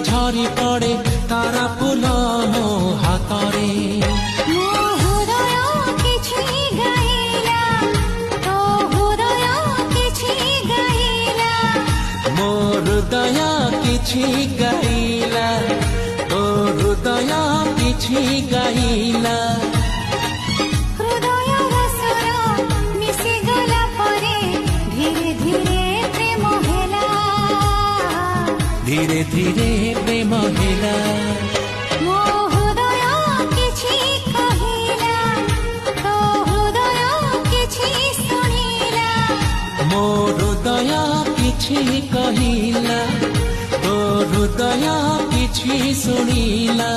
ଝରି ପଡ଼େ ତାରା ଫୁଲ ମୋ ହାତରେ। ମୋ ହୃଦୟ କିଛି ଗାଇଲା, ତୋ ହୃଦୟ କିଛି ଗାଇଲା। ମୋ ହୃଦୟ କିଛି ଗାଇଲା, ତୋ ହୃଦୟ କିଛି ଗାଇଲା। ହୃଦୟର ସ୍ୱର ମିଶିଗଲା ପରେ ଧୀରେ ଧୀରେ ପ୍ରେମ ହେଲା, ଧୀରେ ଧୀରେ ପ୍ରେମ ହେଲା। ମୋ ହୃଦୟ କିଛି କହିଲା, ତୋ ହୃଦୟ କିଛି ଶୁଣିଲା। ମୋ ହୃଦୟ କିଛି କହିଲା, ତୋ ହୃଦୟ କିଛି ଶୁଣିଲା।